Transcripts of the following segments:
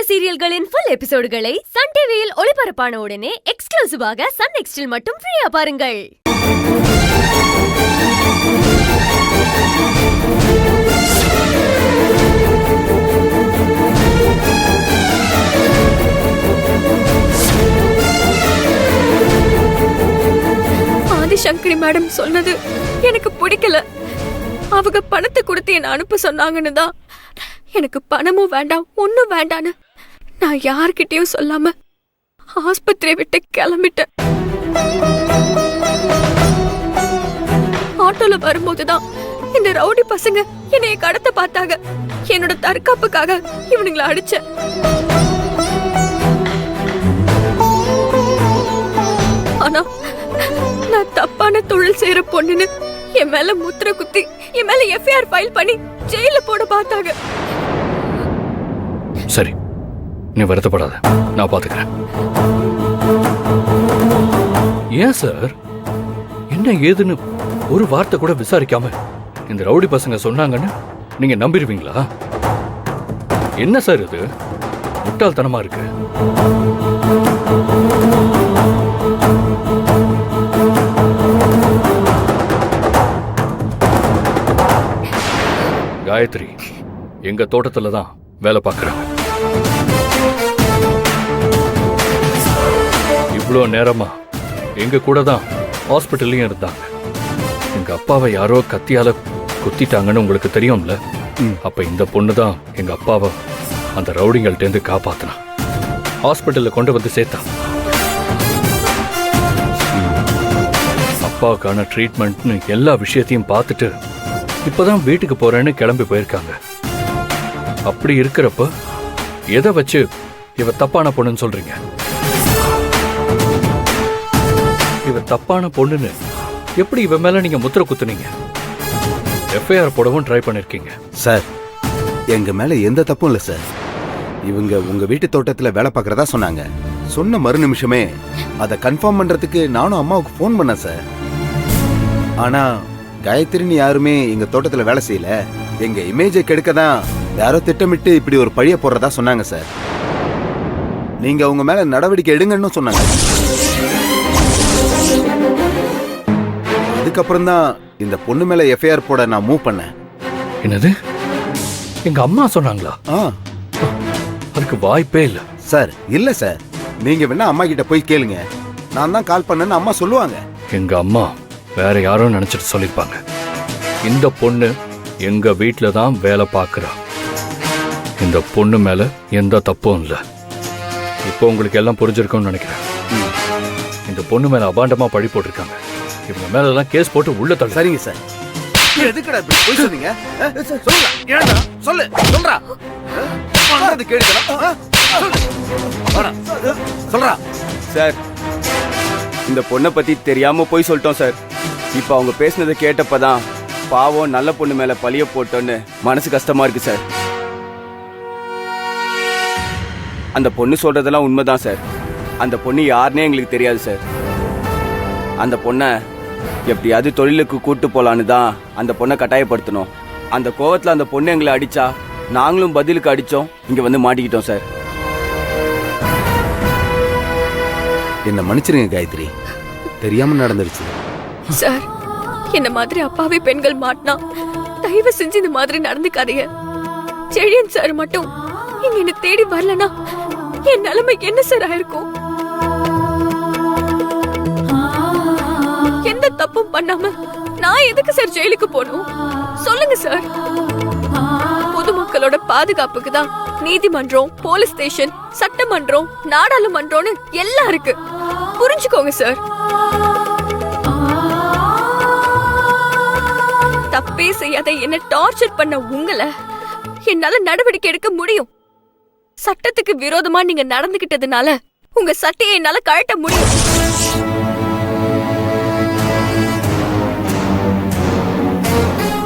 சீரியல்களின் full எபிசோடுகளை Sun டிவியில் ஒளிபரப்பான உடனே எக்ஸ்க்ளூசிவாக சன் நெக்ஸ்டில் மட்டும் ஃப்ரீயா பாருங்கள். ஆதிசங்கரி மேடம் சொன்னது எனக்கு பிடிக்கல. அவங்க பணத்தை கொடுத்து என்ன அனுப்ப சொன்னாங்கன்னு தான் எனக்கு பணமும் வேண்டாம் ஒன்னும் வேண்டான்னு நான் யார்கிட்டயும் சொல்லாம ஆஸ்பத்திரியை விட்டு கிளம்பிட்டேன். ஆட்டோல வரும்போதுதான் இந்த ரவுடி பசங்க என்னைய கடத்த பார்த்தாங்க. என்னோட தற்காப்புக்காக இவனுங்களை அடிச்சேன். ஆனா நான் தப்பான தொழில் செய்யற பொண்ணுன்னு என் மேல முத்திர குத்தி என் மேல எஃப்ஐஆர் ஃபைல் பண்ணி ஜெயில போட பார்த்தாங்க. சரி, நீ வருத்தப்படாத, நான் பாத்துக்கிறேன். ஏன் சார், என்ன ஏதுன்னு ஒரு வார்த்தை கூட விசாரிக்காம இந்த ரவுடி பசங்க சொன்னாங்கன்னு நீங்க நம்பிடுவீங்களா? என்ன சார் இது முட்டாள்தனமா இருக்கு. காயத்ரி எங்க தோட்டத்துல தான் வேலை பார்க்கறாங்க. இவ்வளோ நேரமா எங்க கூட தான் ஹாஸ்பிட்டல்லையும் இருந்தாங்க. எங்க அப்பாவை யாரோ கத்தியால குத்திட்டாங்கன்னு உங்களுக்கு தெரியும்ல. அப்ப இந்த பொண்ணு தான் எங்க அப்பாவை அந்த ரவுடிங்கள்ட்ட இருந்து காப்பாத்தினா ஹாஸ்பிட்டல்ல கொண்டு வந்து சேர்த்தா. அப்பாவுக்கான ட்ரீட்மெண்ட்னு எல்லா விஷயத்தையும் பார்த்துட்டு இப்பதான் வீட்டுக்கு போறேன்னு கிளம்பி போயிருக்காங்க. அப்படி இருக்கிறப்ப எதை வச்சு இவ தப்பான பொண்ணுன்னு சொல்றீங்க? இவ தப்பான பொண்ணுன்னு எப்படி இவ மேல நீங்க முத்திர குத்துனீங்க? எஃப்ஐஆர் போடவும் ட்ரை பண்ணிருக்கீங்க. சார், எங்க மேல எந்த தப்பும் இல்ல சார். இவங்க உங்க வீட்டு தோட்டத்துல வேலை பார்க்கறதா சொன்னாங்க. சொன்ன மறு நிமிஷமே அதை கன்ஃபார்ம் பண்றதுக்கு நானும் அம்மாவுக்கு ஃபோன் பண்ணேன் சார். ஆனா காயத்ரின்னு யாருமே எங்க தோட்டத்துல வேலை செய்யல. எங்க இமேஜை கெடுக்க தான் யாரோ திட்டமிட்டு இப்படி ஒரு பழிய போடுறதா சொன்னாங்க சார். நீங்க அவங்க மேல நடவடிக்கை எடுங்கன்னு சொன்னாங்க. அதுக்கப்புறம் தான் இந்த பொண்ணு மேல எஃப்ஐஆர் போட நான் மூவ் பண்ணேன். என்னது, எங்க அம்மா சொன்னாங்களா? அதுக்கு வாய்ப்பே இல்ல சார். இல்ல சார், நீங்க வேணா அம்மா கிட்ட போய் கேளுங்க. நான் தான் கால் பண்ணேன்னு அம்மா சொல்லுவாங்க. எங்க அம்மா வேற யாரோ நினைச்சிட்டு சொல்லிருப்பாங்க. இந்த பொண்ணு எங்க வீட்டுல தான் வேலை பார்க்கறா. இந்த பொண்ணு மேல எந்த தப்பும் இல்ல. இப்போ உங்களுக்கு எல்லாம் புரிஞ்சிருக்கும்னு நினைக்கிறேன். இந்த பொண்ணு மேல அபாண்டமா பழி போட்டிருக்காங்க. இவங்க மேல எல்லாம் கேஸ் போட்டு உள்ள தள்ளு. சரிங்க சார். எதுக்குடா இப்படி போய் சொன்னீங்க? சொல்லுடா, ஏன்டா சொல்லு, சொல்றா. அது கேளுடா. சொல்றா. சார், இந்த பொண்ணை பத்தி தெரியாம போய் சொல்லிட்டோம் சார். இப்ப அவங்க பேசினதை கேட்டப்பதான் பாவம் நல்ல பொண்ணு மேல பழிய போட்டோன்னு மனசு கஷ்டமா இருக்கு சார். அந்த பொண்ணு சொல்றதெல்லாம் உண்மைதான் சார். அந்த பொண்ணு யாருன்னே எங்களுக்கு தெரியாது சார். அந்த பொண்ணை எப்படியாவது தொழிலுக்கு கூட்டு போலான்னு தான் அந்த பொண்ணை கட்டாயப்படுத்தணும். அந்த கோவத்துல அந்த பொண்ணு எங்களை அடிச்சா நாங்களும் பதிலுக்கு அடிச்சோம். இங்க வந்து மாட்டிக்கிட்டோம் சார். என்ன மன்னிச்சிருங்க காயத்ரி, தெரியாம நடந்துருச்சு. சார், என்ன மாதிரி அப்பாவி பெண்கள் மாட்டினா தயவு செஞ்சு இந்த மாதிரி நடந்துக்காதீங்க. செழியன் சார் மட்டும் இங்க என்ன தேடி வரலனா என் நிலைமை என்ன சார் ஆயிருக்கும்? எந்த தப்பும் பண்ணாம நான் எதுக்கு சார் ஜெயிலுக்கு போகணும்? சொல்லுங்க சார். பொதுமக்களோட பாதுகாப்புக்கு தான் நீதிமன்றம், போலீஸ் ஸ்டேஷன், சட்டமன்றம், நாடாளுமன்றம்னு எல்லாம் இருக்கு. புரிஞ்சுக்கோங்க சார். தப்பே செய்யாத என்ன டார்ச்சர் பண்ண உங்களை என்னால நடவடிக்கை எடுக்க முடியும். சட்டத்துக்கு விரோதமா நீங்க நடந்துகிட்டதுனால உங்க சட்டையை என்னால கழட்ட முடியும்.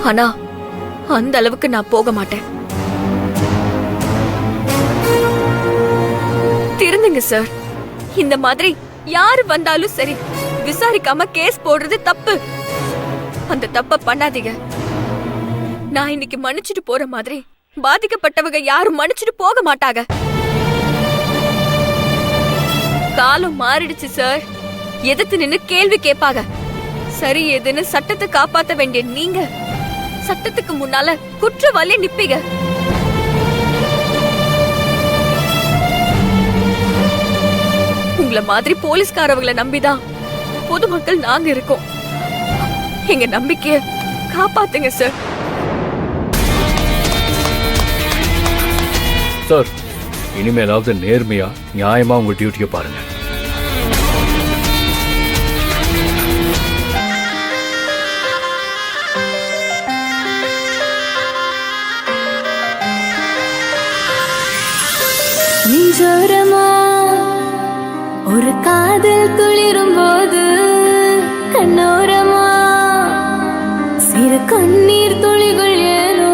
ஆனா அந்த அளவுக்கு நான் போக மாட்டேன். திருந்துங்க சார். இந்த மாதிரி யாரு வந்தாலும் சரி, விசாரிக்காம கேஸ் போடுறது தப்பு. அந்த தப்ப பண்ணாதீங்க. நான் இன்னைக்கு மன்னிச்சுட்டு போற மாதிரி பாதிக்கப்பட்டவங்க யாரும் மன்னிச்சுட்டு போக மாட்டாங்க. காலம் மாறிடுச்சு சார். எதிர்த்து நின்னு கேள்வி கேட்பாங்க. சரி எதுன்னு சட்டத்தை காப்பாத்த வேண்டிய நீங்க சட்டத்துக்கு முன்னால குற்றவாளியா நிப்பீங்க. உங்கள மாதிரி போலீஸ்காரவங்களை நம்பிதான் பொதுமக்கள் நாங்க இருக்கோம். எங்க நம்பிக்கைய காப்பாத்துங்க சார். சார், இனிமேலாவது நேர்மையா நியாயமா உங்க டியூட்டியை பாருங்க. நெஞ்சோரமா ஒரு காதல் துளிரும் போது கண்ணோரமா சிறு கண்ணீர் துளிகள் ஏனோ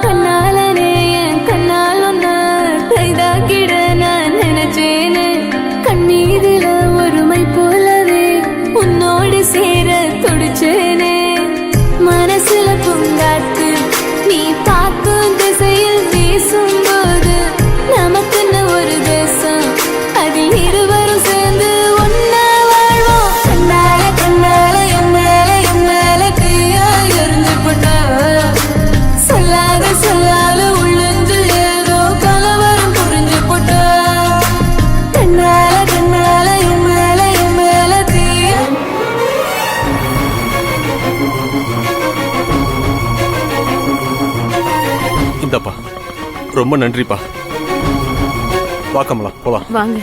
கண்ணாலனே என் கண்ணால் ஒன்ன கைதாக்கிட நான் நினைச்சேனே. கண்ணீரில ஒருமை போலவே உன்னோடு சேர துடிச்சேனே. மனசுல பூங்காத்து நீ பார்க்கும் திசையில் வீசும்போது நமக்குன்னு ஒரு தேசம் அதில் இருவரும் சேர்ந்து ஒன்னா வாழ்வோம். கண்ணால கண்ணால என் மேல தீயா எரிஞ்சு போட்டா சொல்லாத சொல்லாத உள்ளுந்து ஏதோ கலவரம் புரிஞ்சு போட்டா. கண்ணால கண்ணால என் மேல தீயா. இந்தப்பா, ரொம்ப நன்றிப்பா. வா கமலா, போலாம். வாங்க.